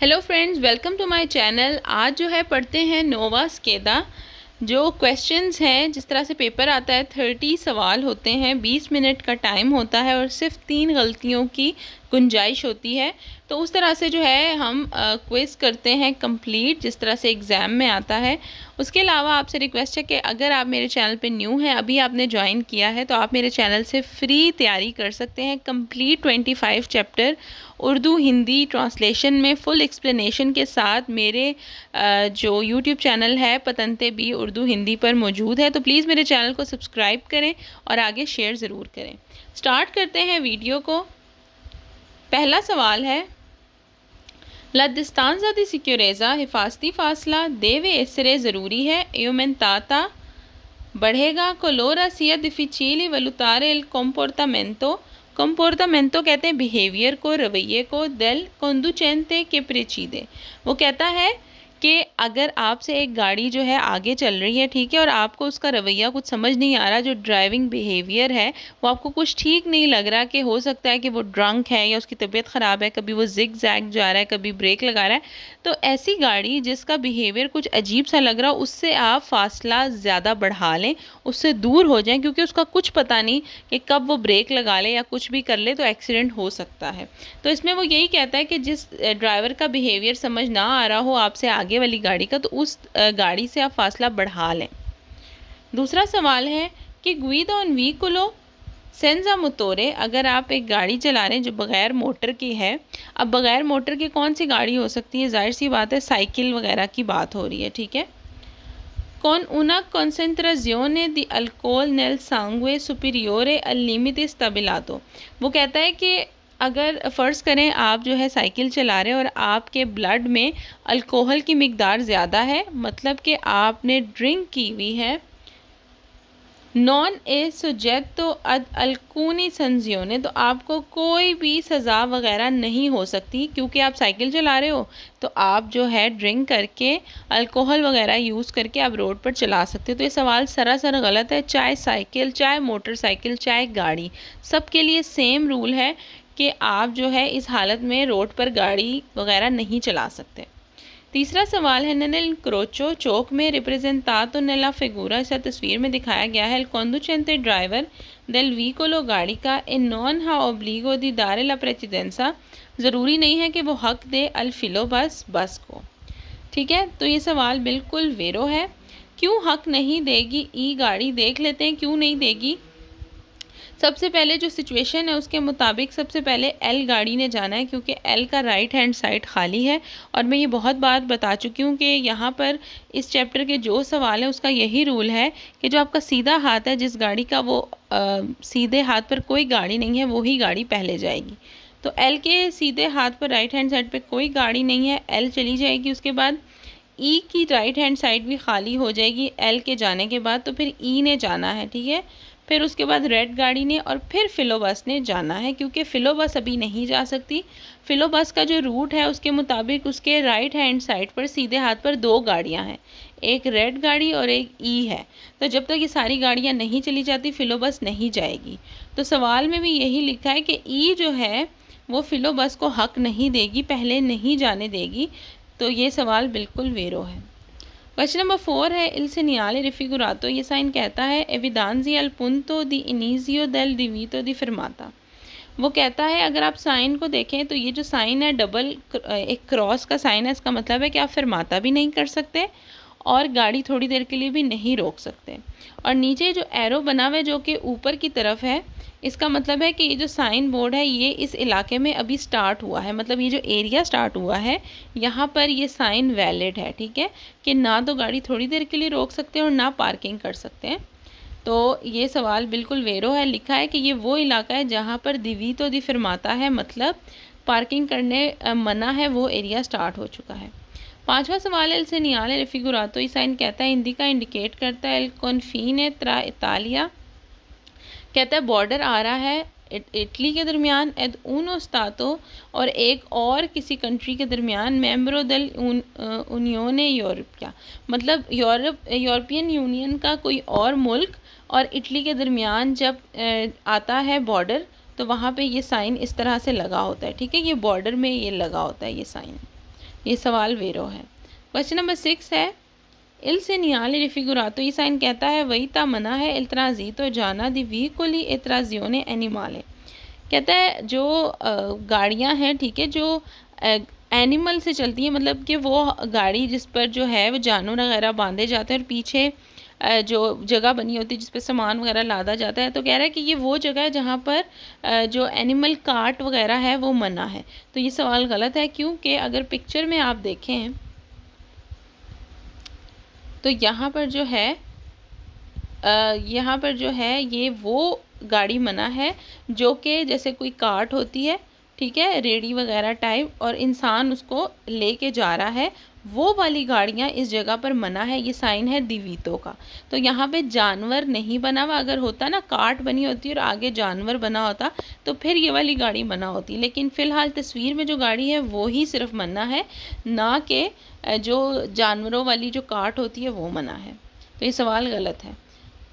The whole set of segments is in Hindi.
Hello friends, welcome to my channel. आज जो है पढ़ते हैं नोवा स्केदा। जो क्वेश्चंस हैं, जिस तरह से पेपर आता है 30 सवाल होते हैं, 20 मिनट का टाइम होता है और सिर्फ 3 गलतियों की गुंजाइश होती है। तो उस तरह से जो है हम क्विज़ करते हैं कंप्लीट, जिस तरह से एग्ज़ाम में आता है। उसके अलावा आपसे रिक्वेस्ट है कि अगर आप मेरे चैनल पे न्यू हैं, अभी आपने ज्वाइन किया है, तो आप मेरे चैनल से फ्री तैयारी कर सकते हैं। Complete 25 chapter Urdu Hindi translation में फुल एक्सप्लेनेशन के साथ मेरे जो यूट्यूब चैनल है पतंते बी उर्दू हिंदी पर मौजूद है। तो प्लीज़ मेरे चैनल को सब्सक्राइब करें और आगे शेयर ज़रूर करें। स्टार्ट करते हैं वीडियो को। पहला सवाल है, लद्दिस्तान ज़ादी सिक्योरेज़ा हिफाजती फ़ासला देवे इसरे ज़रूरी है एयोमेन ताता बढ़ेगा कोलोरा सिया डिफिचिली वलुतारे एल कॉम्पोर्टामेंटो। कॉम्पोर्टामेंटो कहते हैं बिहेवियर को, रवैये को। देल कंडुचेंटे के प्रेचीदे, वो कहता है कि अगर आपसे एक गाड़ी जो है आगे चल रही है, ठीक है, और आपको उसका रवैया कुछ समझ नहीं आ रहा, जो ड्राइविंग बिहेवियर है वो आपको कुछ ठीक नहीं लग रहा, कि हो सकता है कि वो ड्रंक है या उसकी तबीयत ख़राब है, कभी वो जिग जैग जा रहा है, कभी ब्रेक लगा रहा है, तो ऐसी गाड़ी जिसका बिहेवियर कुछ अजीब सा लग रहा हो, उससे आप फासला ज़्यादा बढ़ा लें, उससे दूर हो जाएं, क्योंकि उसका कुछ पता नहीं कि कब वो ब्रेक लगा ले या कुछ भी कर ले तो एक्सीडेंट हो सकता है। तो इसमें वो यही कहता है कि जिस ड्राइवर का बिहेवियर समझ ना आ रहा हो आपसे आगे वाली गाड़ी का, तो उस गाड़ी से आप फासला बढ़ा लें। दूसरा सवाल है कि गुइदा ऑन व्हीकुलो सेंजा मोटोरे, अगर आप एक गाड़ी चला रहे हैं जो बग़ैर मोटर की है। अब बग़ैर मोटर की कौन सी गाड़ी हो सकती है? जाहिर सी बात है साइकिल वगैरह की बात हो रही है, ठीक है। Con una concentrazione di alcol nel sangue superiore al limite stabilito, वो कहता है कि अगर फ़र्ज़ करें आप जो है साइकिल चला रहे हैं और आपके ब्लड में अल्कोहल की मिकदार ज़्यादा है, मतलब कि आपने ड्रिंक की हुई है। नॉन ए सुजेतो अद अल्कूनी संजियोने, तो आपको कोई भी सज़ा वगैरह नहीं हो सकती, क्योंकि आप साइकिल चला रहे हो तो आप जो है ड्रिंक करके अल्कोहल वगैरह यूज़ करके आप रोड पर चला सकते हो। तो ये सवाल सरासर गलत है। चाहे साइकिल, चाहे मोटरसाइकिल, चाहे गाड़ी, सब के लिए सेम रूल है कि आप जो है इस हालत में रोड पर गाड़ी वगैरह नहीं चला सकते। तीसरा सवाल है, नेल क्रोचो चौक में रिप्रेजेंटातो नेला फिगूरा, इस तस्वीर में दिखाया गया है, कंडुचेंटे ड्राइवर देल व्हीकोलो गाड़ी का ए नॉन हा ओब्लिगो दी दारे ला प्रेसिडेंसा, ज़रूरी नहीं है कि वो हक दे अल फिलो बस को, ठीक है। तो ये सवाल बिल्कुल वेरो है। क्यों हक नहीं देगी ई गाड़ी? देख लेते हैं क्यों नहीं देगी। सबसे पहले जो सिचुएशन है उसके मुताबिक सबसे पहले एल गाड़ी ने जाना है, क्योंकि एल का राइट हैंड साइड खाली है। और मैं ये बहुत बार बता चुकी हूँ कि यहाँ पर इस चैप्टर के जो सवाल है उसका यही रूल है कि जो आपका सीधा हाथ है, जिस गाड़ी का वो सीधे हाथ पर कोई गाड़ी नहीं है, वही गाड़ी पहले जाएगी। तो एल के सीधे हाथ पर राइट हैंड साइड पर कोई गाड़ी नहीं है, एल चली जाएगी। उसके बाद ई की राइट हैंड साइड भी खाली हो जाएगी एल के जाने के बाद, तो फिर ई ने जाना है, ठीक है। फिर उसके बाद रेड गाड़ी ने और फिर फिलो बस ने जाना है, क्योंकि फिलो बस अभी नहीं जा सकती। फिलो बस का जो रूट है उसके मुताबिक उसके राइट हैंड साइड पर सीधे हाथ पर 2 गाड़ियां हैं, एक रेड गाड़ी और एक ई है। तो जब तक ये सारी गाड़ियां नहीं चली जाती फिलो बस नहीं जाएगी। तो सवाल में भी यही लिखा है कि ई जो है वो फिलो बस को हक नहीं देगी, पहले नहीं जाने देगी। तो ये सवाल बिल्कुल वेरो है। क्वेश्चन नंबर 4 है, इल सेनियाले रिफिगुरातो, ये साइन कहता है एविदांजी अल पुंतो दी इनिजियो देल डिवीतो दी फिरमाता। वो कहता है अगर आप साइन को देखें तो ये जो साइन है डबल एक क्रॉस का साइन है, इसका मतलब है कि आप फिरमाता भी नहीं कर सकते और गाड़ी थोड़ी देर के लिए भी नहीं रोक सकते। और नीचे जो एरो बना हुआ है जो कि ऊपर की तरफ है, इसका मतलब है कि ये जो साइन बोर्ड है ये इस इलाके में अभी स्टार्ट हुआ है, मतलब ये जो एरिया स्टार्ट हुआ है यहाँ पर ये साइन वैलिड है, ठीक है, कि ना तो गाड़ी थोड़ी देर के लिए रोक सकते हैं और ना पार्किंग कर सकते हैं। तो ये सवाल बिल्कुल वेरो है। लिखा है कि ये वो इलाका है जहाँ पर दिवीतो दी फिरमाता है, मतलब पार्किंग करने मना है, वो एरिया स्टार्ट हो चुका है। 5वां सवाल है, इलसे नियाले रेफिगुरातो, ये साइन कहता है हिंदी का इंडिकेट करता है एल कॉन्फीने त्रा इतालिया, कहता है बॉर्डर आ रहा है इटली के दरमियान, एद उनो स्तातो और एक और किसी कंट्री के दरमियान, मेम्बरो दल यूनियोने यूरोपिया, मतलब यूरोपियन यूनियन का कोई और मुल्क और इटली के दरमियान जब आता है बॉर्डर, तो वहाँ पे ये साइन इस तरह से लगा होता है, ठीक है, ये बॉर्डर में ये लगा होता है ये साइन। ये सवाल वेरो है। क्वेश्चन नंबर 6 है इल segnale raffigurato, ये साइन कहता है वही ता मना है il transito जाना दी veicoli e trazione animale, कहता है जो गाड़ियां हैं, ठीक है, जो एनिमल से चलती है, मतलब कि वो गाड़ी जिस पर जो है वो जानवर वगैरह बांधे जाते हैं और पीछे जो जगह बनी होती है जिस पर सामान वगैरह लादा जाता है। तो कह रहा है कि ये वो जगह है जहाँ पर जो एनिमल कार्ट वगैरह है वो मना है। तो ये सवाल गलत है, क्योंकि अगर पिक्चर में आप देखें तो यहाँ पर जो है ये वो गाड़ी मना है जो कि जैसे कोई कार्ट होती है, ठीक है, रेडी वगैरह टाइप, और इंसान उसको लेके जा रहा है, वो वाली गाड़ियाँ इस जगह पर मना है। ये साइन है दिवीतो का। तो यहाँ पे जानवर नहीं बना हुआ, अगर होता ना कार्ट बनी होती और आगे जानवर बना होता तो फिर ये वाली गाड़ी मना होती, लेकिन फ़िलहाल तस्वीर में जो गाड़ी है वो ही सिर्फ मना है, ना कि जो जानवरों वाली जो कार्ट होती है वो मना है। तो ये सवाल गलत है।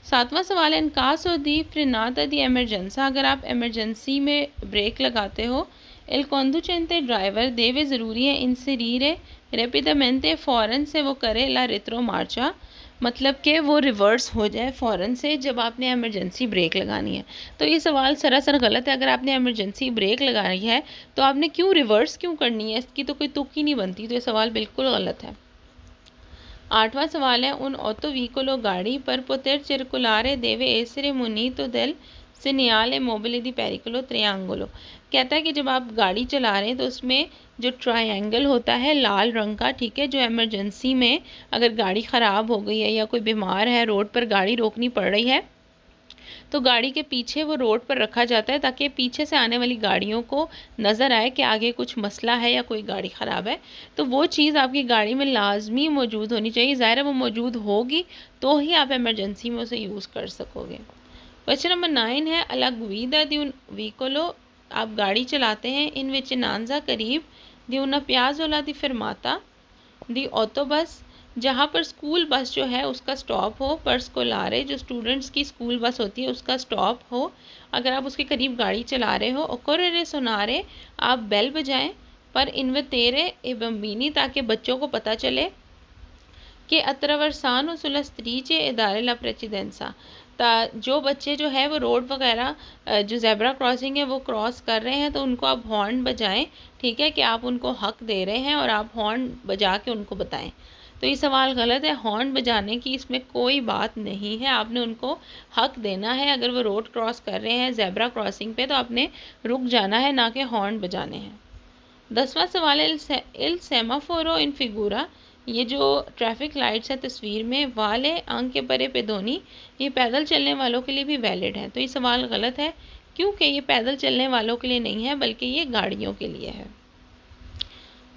7वां सवाल है इन caso di frenata di emergenza, अगर आप एमरजेंसी में ब्रेक लगाते हो il conducente ड्राइवर देवे ज़रूरी है inserire rapidamente, फ़ौरन से वो करे la retromarcia, मतलब कि वो रिवर्स हो जाए फ़ौरन से जब आपने एमरजेंसी ब्रेक लगानी है। तो ये सवाल सरासर गलत है। अगर आपने एमरजेंसी ब्रेक लगाई है तो आपने क्यों रिवर्स क्यों करनी है, इसकी तो कोई तुक ही नहीं बनती। तो ये सवाल बिल्कुल गलत है। 8वां सवाल है उन ऑटो व्हीकलो गाड़ी पर पोतेर circolare deve essere munito del segnale mobile di pericolo triangolo, कहता है कि जब आप गाड़ी चला रहे हैं तो उसमें जो ट्रायंगल होता है लाल रंग का, ठीक है, जो इमरजेंसी में अगर गाड़ी ख़राब हो गई है या कोई बीमार है, रोड पर गाड़ी रोकनी पड़ रही है, तो गाड़ी के पीछे वो रोड पर रखा जाता है ताकि पीछे से आने वाली गाड़ियों को नज़र आए कि आगे कुछ मसला है या कोई गाड़ी ख़राब है। तो वो चीज़ आपकी गाड़ी में लाजमी मौजूद होनी चाहिए। ज़ाहिर है वो मौजूद होगी तो ही आप एमरजेंसी में उसे यूज़ कर सकोगे। क्वेश्चन नंबर 9 है अला गुइदा दी उन व्हीकलो, आप गाड़ी चलाते हैं इन विचिनांजा करीब दी उन प्याजोला दी फिरमाता दी ऑटो बस, जहाँ पर स्कूल बस जो है उसका स्टॉप हो, पर स्कोलारे जो स्टूडेंट्स की स्कूल बस होती है उसका स्टॉप हो, अगर आप उसके करीब गाड़ी चला रहे हो, ओकोरेरे सोनारे आप बेल बजाएं, पर इन्वेतेरे ए बम्बिनी ताकि बच्चों को पता चले कि अत्रवर्सानो सुला स्त्रीचे इदारे ला प्रेसिडेंसा, जो बच्चे जो है वो रोड वगैरह जो ज़ेब्रा क्रॉसिंग है वो क्रॉस कर रहे हैं तो उनको आप हॉर्न बजाएं, ठीक है, कि आप उनको हक दे रहे हैं और आप हॉर्न बजा के उनको बताएं। तो ये सवाल गलत है। हॉर्न बजाने की इसमें कोई बात नहीं है, आपने उनको हक देना है। अगर वो रोड क्रॉस कर रहे हैं ज़ेब्रा क्रॉसिंग पे तो आपने रुक जाना है, ना कि हॉर्न बजाने हैं। 10वां सवाल है इल सेमाफोरो इन फिगूरा, ये जो ट्रैफिक लाइट्स है तस्वीर में वाले अंक के परे पेदोनी, ये पैदल चलने वालों के लिए भी वैलिड है। तो ये सवाल गलत है क्योंकि ये पैदल चलने वालों के लिए नहीं है बल्कि ये गाड़ियों के लिए है।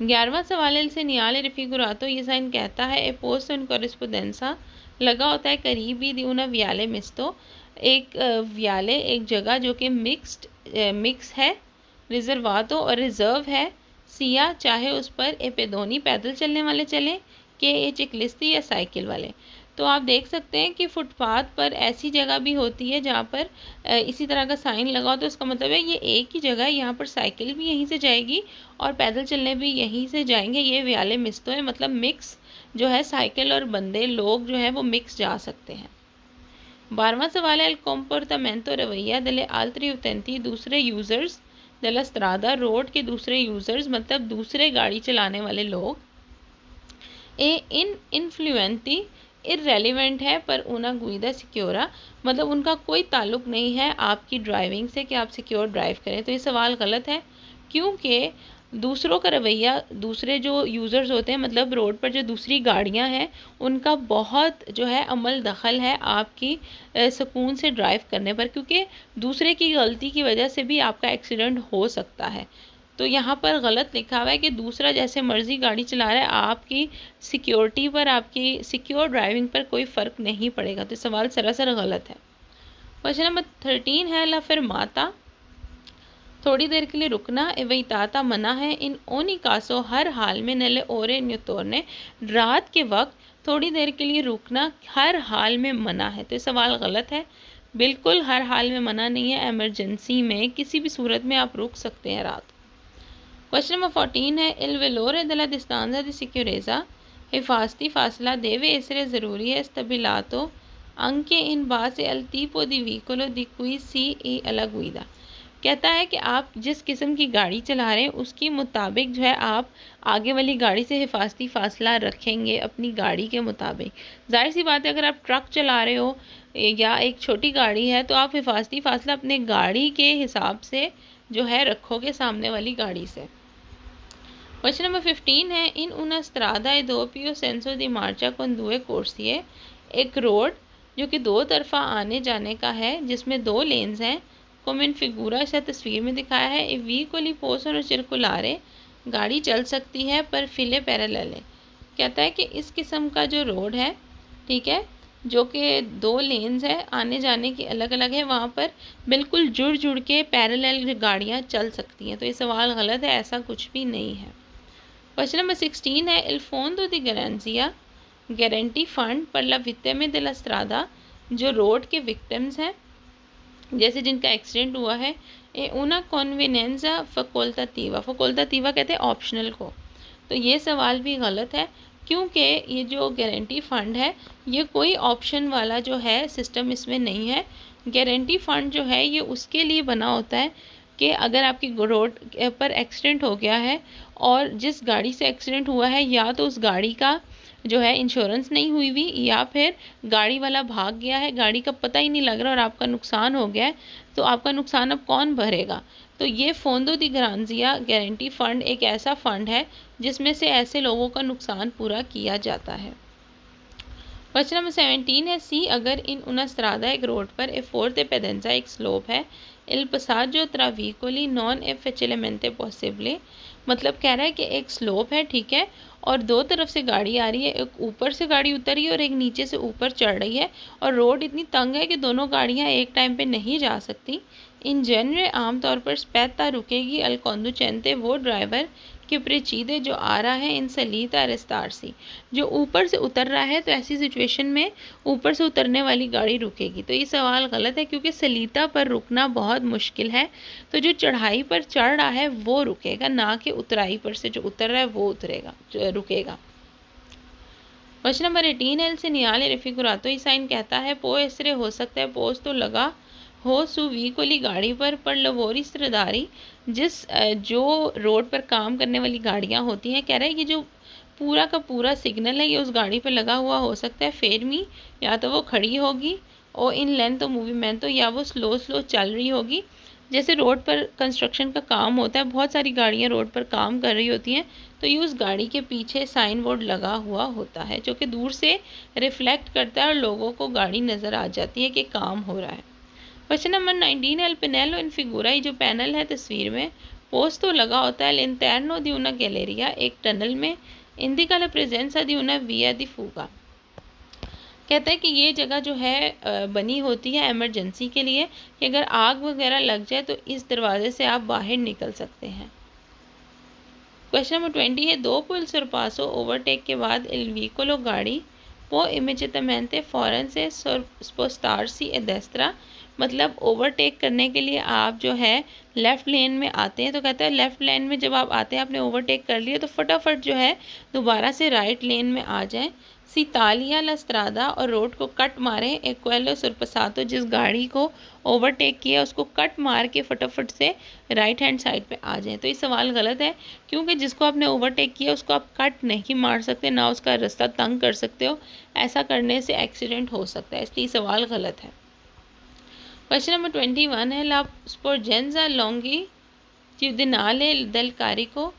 11वां सवाल है segnale raffigurato, ये साइन कहता है ए पोस्ट इन कोरेस्पोंडेंसा, लगा होता है करीबी दी उना वियाले मिस्तो, एक वियाले एक जगह जो कि मिक्स है, रिजर्वातो और रिजर्व है, सिया चाहे उस पर ए पेदोनी पैदल चलने वाले चलें कि ए चिकलिस्ती या साइकिल वाले। तो आप देख सकते हैं कि फुटपाथ पर ऐसी जगह भी होती है जहाँ पर इसी तरह का साइन लगा हो, तो इसका मतलब है ये एक ही जगह है, यहाँ पर साइकिल भी यहीं से जाएगी और पैदल चलने भी यहीं से जाएंगे। ये व्याले मिस्तो है, मतलब मिक्स जो है, साइकिल और बंदे लोग जो है वो मिक्स जा सकते हैं। 12वां सवाल है comportamento रवैया दले altri utenti, दूसरे यूज़र्स दला स्त्रादा, रोड के दूसरे यूज़र्स मतलब दूसरे गाड़ी चलाने वाले लोग, ए इन इन्फ्लुएंटी इररेलेवेंट है पर उना गुइदा सिक्योरा, मतलब उनका कोई ताल्लुक़ नहीं है आपकी ड्राइविंग से कि आप सिक्योर ड्राइव करें। तो ये सवाल गलत है क्योंकि दूसरों का रवैया, दूसरे जो यूज़र्स होते हैं मतलब रोड पर जो दूसरी गाड़ियां हैं उनका बहुत जो है अमल दखल है आपकी सुकून से ड्राइव करने पर, क्योंकि दूसरे की गलती की वजह से भी आपका एक्सीडेंट हो सकता है। तो यहाँ पर गलत लिखा हुआ है कि दूसरा जैसे मर्ज़ी गाड़ी चला रहा है, आपकी सिक्योरिटी पर, आपकी सिक्योर ड्राइविंग पर कोई फ़र्क नहीं पड़ेगा। तो सवाल सरासर गलत है। क्वेश्चन नंबर 13 है ला फिर माता, थोड़ी देर के लिए रुकना एवइताता मना है इन ओनी कासो, हर हाल में नले ओरे न्यूतोरने, रात के वक्त थोड़ी देर के लिए रुकना हर हाल में मना है। तो सवाल गलत है, बिल्कुल हर हाल में मना नहीं है, एमरजेंसी में किसी भी सूरत में आप रुक सकते हैं रात। क्वेश्चन नंबर 14 है इल वेलोरे दला डिस्तांजा दी सिक्योरेजा हिफाजती फासला देवे इसरे ज़रूरी है estabilito anche in base al tipo di veicolo di cui si è alla guida। कहता है कि आप जिस किस्म की गाड़ी चला रहे हैं उसके मुताबिक जो है आप आगे वाली गाड़ी से हिफाजती फासला रखेंगे अपनी गाड़ी के मुताबिक। जाहिर सी बात है अगर आप ट्रक चला रहे हो या एक छोटी गाड़ी है तो आप हिफाजती फासला अपने गाड़ी के हिसाब से जो है रखोगे सामने वाली गाड़ी से। क्वेश्चन नंबर 15 है इन una strada e doppio senso di marcia con due corsie। एक रोड जो कि दो तरफा आने जाने का है जिसमें दो लेन्स हैं कोमेन फिगूरा इस तस्वीर में दिखाया है ए व्हीकली पोसोनो सर्कुलारे गाड़ी चल सकती है पर फिले पैरेलल है। कहता है कि इस किस्म का जो रोड है ठीक है जो कि दो लेन्स है आने जाने की अलग अलग है वहाँ पर बिल्कुल जुड़ जुड़ के पैरेलल गाड़ियाँ चल सकती हैं। तो ये सवाल गलत है, ऐसा कुछ भी नहीं है। क्वेश्चन नंबर 16 है इल फोndo di garanzia गारंटी फंड पर ला विक्टिम de la strada जो रोड के विक्टिम्स हैं जैसे जिनका एक्सीडेंट हुआ है ए una convenienza facoltativa facoltativa कहते हैं ऑप्शनल को। तो ये सवाल भी गलत है क्योंकि ये जो गारंटी फ़ंड है ये कोई ऑप्शन वाला जो है सिस्टम इसमें नहीं है। गारंटी फ़ंड जो है ये उसके लिए बना होता है कि अगर आपकी रोड पर एक्सीडेंट हो गया है और जिस गाड़ी से एक्सीडेंट हुआ है या तो उस गाड़ी का जो है इंश्योरेंस नहीं हुई हुई या फिर गाड़ी वाला भाग गया है, गाड़ी का पता ही नहीं लग रहा और आपका नुकसान हो गया है, तो आपका नुकसान अब कौन भरेगा। तो ये फोंदो दी ग्रांजिया गारंटी फ़ंड एक ऐसा फ़ंड है जिसमें से ऐसे लोगों का नुकसान पूरा किया जाता है। क्वेश्चन नंबर 17 है सी अगर इन una strada एक रोड पर ए forte पेडेंसा एक स्लोप है il passaggio tra vicoli non è facilmente possibile। मतलब कह रहा है कि एक स्लोप है ठीक है और दो तरफ से गाड़ी आ रही है, एक ऊपर से गाड़ी उतर रही है और एक नीचे से ऊपर चढ़ रही है और रोड इतनी तंग है कि दोनों गाड़ियां एक टाइम पे नहीं जा सकती। इन जनरल आमतौर पर स्पेता रुकेगी अल conducente वो ड्राइवर कि प्रेचीदे जो आ रहा है इन सलीता रेस्तारसी जो ऊपर से उतर रहा है। तो ऐसी सिचुएशन में ऊपर से उतरने वाली गाड़ी रुकेगी। तो ये सवाल गलत है क्योंकि सलीता पर रुकना बहुत मुश्किल है। तो जो चढ़ाई पर चढ़ रहा है वो रुकेगा, ना कि उतराई पर से जो उतर रहा है वो उतरेगा रुकेगा। क्वेश्चन नंबर 18 है से नियाले रेफिकुरातो ई साइन कहता है पो इसरे हो सकता है पोज तो लगा हो सु व्हीकली गाड़ी पर लवोरी स्त्रदारी जिस जो रोड पर काम करने वाली गाड़ियां होती हैं। कह रहा है कि जो पूरा का पूरा सिग्नल है ये उस गाड़ी पर लगा हुआ हो सकता है फेरमी या तो वो खड़ी होगी और इन लेंथ तो मूवमेंट तो या वो स्लो स्लो चल रही होगी। जैसे रोड पर कंस्ट्रक्शन का काम होता है, बहुत सारी गाड़ियां रोड पर काम कर रही होती हैं तो ये उस गाड़ी के पीछे साइन बोर्ड लगा हुआ होता है जो कि दूर से रिफ्लेक्ट करता है और लोगों को गाड़ी नज़र आ जाती है कि काम हो रहा है। क्वेश्चन नंबर 19 है पेनेलो इन फिगूरा जो पैनल है तस्वीर में पोस्ट तो लगा होता है इंटरनो दी una गैलेरिया एक टनल में इंडिका ला प्रेजेंसा दी una विया दी फूगा। कहता है कि ये जगह जो है बनी होती है इमरजेंसी के लिए कि अगर आग वगैरह लग जाए तो इस दरवाजे से आप बाहर निकल सकते हैं। क्वेश्चन नंबर 20 है दो पुल सरपासो ओवरटेक के बाद इल व्हीकलो गाड़ी पो इमीडिएटamente फ़ौरन से स्पोस्टारसी ए डेस्त्रा मतलब ओवरटेक करने के लिए आप जो है लेफ़्ट लेन में आते हैं। तो कहता है लेफ़्ट लेन में जब आप आते हैं आपने ओवरटेक कर लिया तो फटाफट जो है दोबारा से राइट लेन में आ जाएं। सीतालिया ला स्त्रादा और रोड को कट मारें एक्वेलो सुरपसातो जिस गाड़ी को ओवरटेक किया उसको कट मार के फटाफट से राइट हैंड साइड पे आ जाएं। तो ये सवाल गलत है क्योंकि जिसको आपने ओवरटेक किया उसको आप कट नहीं मार सकते, ना उसका रास्ता तंग कर सकते हो। ऐसा करने से एक्सीडेंट हो सकता है, इसलिए सवाल गलत है। क्वेश्चन नंबर 21 है ला स्पोर्जेंजा लॉन्गिट्यूडिनाले देल कारिको।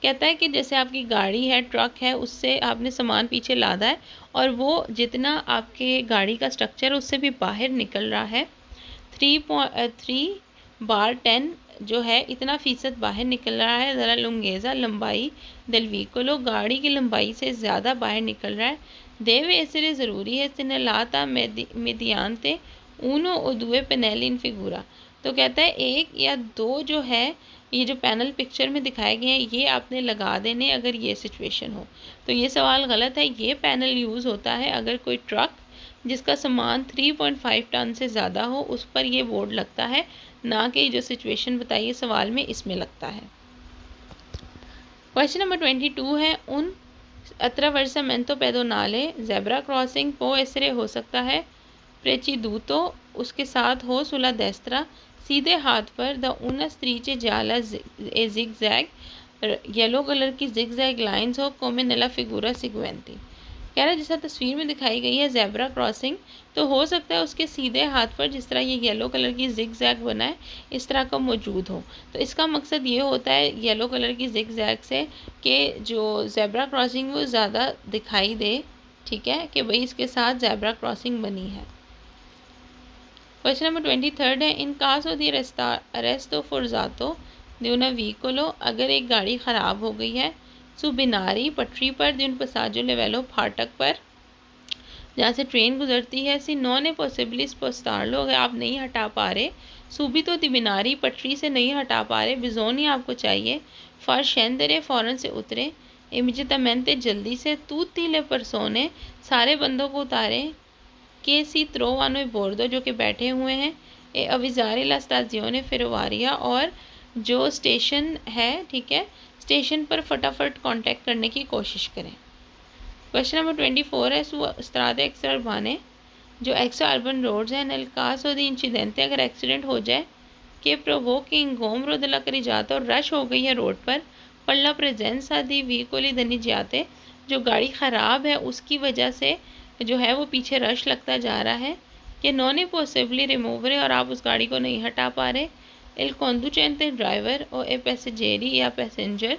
कहता है कि जैसे आपकी गाड़ी है ट्रक है उससे आपने सामान पीछे लादा है और वो जितना आपके गाड़ी का स्ट्रक्चर है उससे भी बाहर निकल रहा है 3/10 जो है इतना फ़ीसद बाहर निकल रहा है। ज़रा लुंगेज़ा लंबाई del vicolo गाड़ी की लंबाई से ज़्यादा बाहर निकल रहा है। देवे इसलिए ज़रूरी है सिनलाता mediante uno o due pannelli in figura। तो कहता है एक या दो जो है ये जो पैनल पिक्चर में दिखाए गए हैं ये आपने लगा देने अगर ये सिचुएशन हो। तो ये सवाल गलत है। ये पैनल यूज़ होता है अगर कोई ट्रक जिसका सामान 3.5 टन से ज़्यादा हो उस पर ये बोर्ड लगता है, ना कि जो सिचुएशन बताइए सवाल में इसमें लगता है। क्वेश्चन नंबर 22 है उन अट्रावर्सामेंतो पेडोनाले जेब्रा क्रॉसिंग पो एसरे हो सकता है प्रेचिदूतो उसके साथ हो सुला डेस्त्रा सीधे हाथ पर द उना स्त्रीचे जाला ए जिग जैग येलो कलर की जिग जैग लाइन्स हो कोमे नेला फिगूरा सिक्वेंती। कह रहा है जैसा तस्वीर में दिखाई गई है जेब्रा क्रॉसिंग, तो हो सकता है उसके सीधे हाथ पर जिस तरह ये येलो कलर की जिग जैग बना है इस तरह का मौजूद हो। तो इसका मकसद ये होता है येलो कलर की जिग जैग से कि जो जेब्रा क्रॉसिंग वो ज़्यादा दिखाई दे, ठीक है, कि भाई इसके साथ जेब्रा क्रॉसिंग बनी है। क्वेश्चन नंबर 23 है इन कासो दी अरेस्तो फोर्जातो दी una व्हीकलो, अगर एक गाड़ी ख़राब हो गई है सु बिनारी पटरी पर दी un passaggio livello फाटक पर जहाँ से ट्रेन गुजरती है सी नॉन ए पॉसिबली स्पोस्तार लो, अगर आप नहीं हटा पा रहे सूबी तो दी बिनारी पटरी से नहीं हटा पा रहे बिजोनी आपको चाहिए फॉर शेंदरे फ़ौरन से उतरे इमिजितमेंते जल्दी से तूती ले परसोने सारे बंदों को उतारें के सी त्रोवानो बोर्दो जो कि बैठे हुए हैं ए अविजारे ला स्टाजियोने फिरवारिया, और जो स्टेशन है, ठीक है, स्टेशन पर फटाफट कांटेक्ट करने की कोशिश करें। क्वेश्चन नंबर 24 है सु स्त्रादे एक्स्ट्रा अर्बाने जो एक्स्ट्रा अर्बन रोड्स हैं नल कासो दी इंसिडेंटे, अगर एक्सीडेंट हो जाए कि प्रोवोकिंग गोमरो दिला करी जाता और रश हो गई है रोड पर पल्ला प्रेजेंसा दी व्हीकोली धनी जाते, जो गाड़ी ख़राब है उसकी वजह से जो है वो पीछे रश लगता जा रहा है कि नॉन ए पॉसिबली रिमूवर है और आप उस गाड़ी को नहीं हटा पा रहे एल कॉन्डुचेंटे ड्राइवर और ए पैसेंजरी या पैसेंजर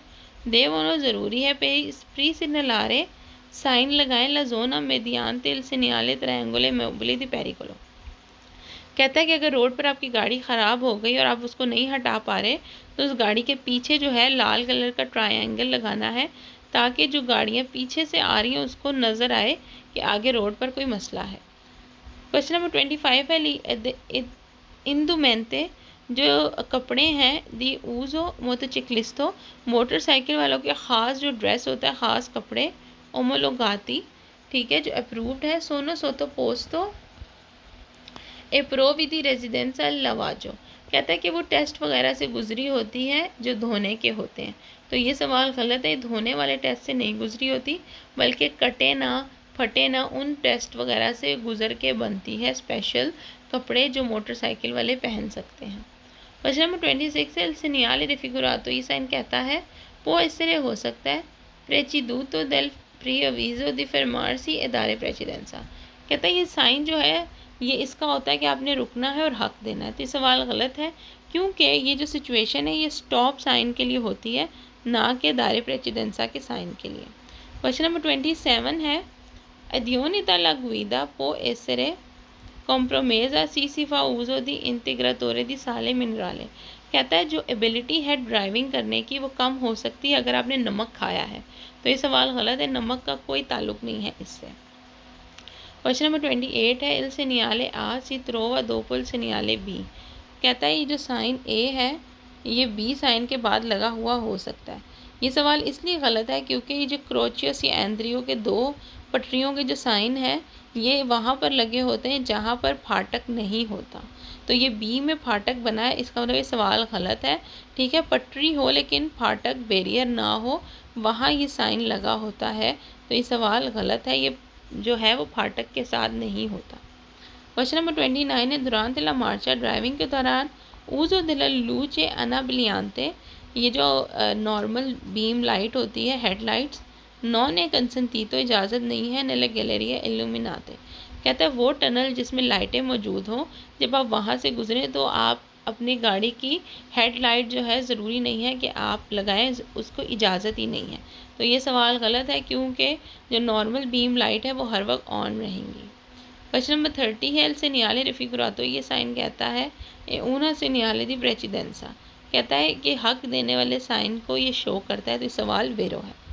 दे वो ज़रूरी है प्री सिग्नल आ रहे साइन लगाएं ला जोना मेदियानते इल सेनियाले ट्रायंगुले मोबिली दी पेरिकोलो। कहता है कि अगर रोड पर आपकी गाड़ी ख़राब हो गई और आप उसको नहीं हटा पा रहे तो उस गाड़ी के पीछे जो है लाल कलर का ट्रायंगल लगाना है ताकि जो गाड़ियाँ पीछे से आ रही हैं उसको नज़र आए कि आगे रोड पर कोई मसला है। क्वेश्चन नंबर 25 है इंदुमेंते जो कपड़े हैं दी ऊज़ो मोटोचिक्लिस्तो मोटरसाइकिल वालों के ख़ास जो ड्रेस होता है, ख़ास कपड़े ओमोलोगाती, ठीक है, जो अप्रूव्ड है सोनो सोतो पोस्तो ए प्रोविधि रेजिडेंसल लवाजो। कहता है कि वो टेस्ट वगैरह से गुजरी होती है जो धोने के होते हैं, तो ये सवाल गलत है, धोने वाले टेस्ट से नहीं गुजरी होती बल्कि कटे ना फटे ना उन टेस्ट वगैरह से गुजर के बनती है स्पेशल कपड़े जो मोटरसाइकिल वाले पहन सकते हैं। क्वेश्चन नंबर 26 है सिनियाले रिफिगुरातो, ये साइन कहता है पो इससे हो सकता है प्रेचिदूतो देल प्री अवीजो दी फरमारसी एदारे प्रेचिडेंसा। कहता है ये साइन जो है ये इसका होता है कि आपने रुकना है और हक देना है, तो ये सवाल गलत है क्योंकि ये जो सिचुएशन है ये स्टॉप साइन के लिए होती है ना कि दारे प्रेचिडेंसा के साइन के लिए। क्वेश्चन नंबर 27 है अदियोनिता ला गुइदा पो एसरे कॉम्प्रोमेजा सी सिफा ऊजो दी इंटीग्रातोरे दी साले मिनराले। कहता है जो एबिलिटी है ड्राइविंग करने की वो कम हो सकती है अगर आपने नमक खाया है, तो ये सवाल गलत है, नमक का कोई ताल्लुक नहीं है इससे। क्वेश्चन नंबर 28 है इल सेनियाले आ सी त्रोवा दो पुल सेनियाले बी। कहता है ये जो साइन ए है ये बी साइन के बाद लगा हुआ हो सकता है। ये सवाल इसलिए गलत है क्योंकि ये जो क्रोचियस या एंड्रियो के दो पटरियों के जो साइन है ये वहाँ पर लगे होते हैं जहाँ पर फाटक नहीं होता, तो ये बी में फाटक बना है, इसका मतलब ये सवाल गलत है, ठीक है, पटरी हो लेकिन फाटक बैरियर ना हो वहाँ ये साइन लगा होता है, तो ये सवाल गलत है, ये जो है वो फाटक के साथ नहीं होता। क्वेश्चन नंबर 29 है दुरान तिला मार्चा ड्राइविंग के दौरान ऊजो दिला लूचे अनाबिलियांते, ये जो नॉर्मल बीम लाइट होती है हेडलाइट्स नॉन ए कंसंतीतो इजाज़त नहीं है नेले गैलेरिया इल्यूमिनाते। कहता है वो टनल जिसमें लाइटें मौजूद हों जब आप वहाँ से गुजरें तो आप अपनी गाड़ी की हेडलाइट जो है ज़रूरी नहीं है कि आप लगाएं, उसको इजाज़त ही नहीं है, तो ये सवाल गलत है क्योंकि जो नॉर्मल बीम लाइट है वो हर वक्त ऑन रहेंगी। क्वेश्चन नंबर 30 है एल सेनियाले रिफिगुरातो, ये साइन कहता है ए ऊना सेनियाले दी प्रेचिडेंसा। कहता है कि हक देने वाले साइन को ये शो करता है, तो सवाल वेरो है।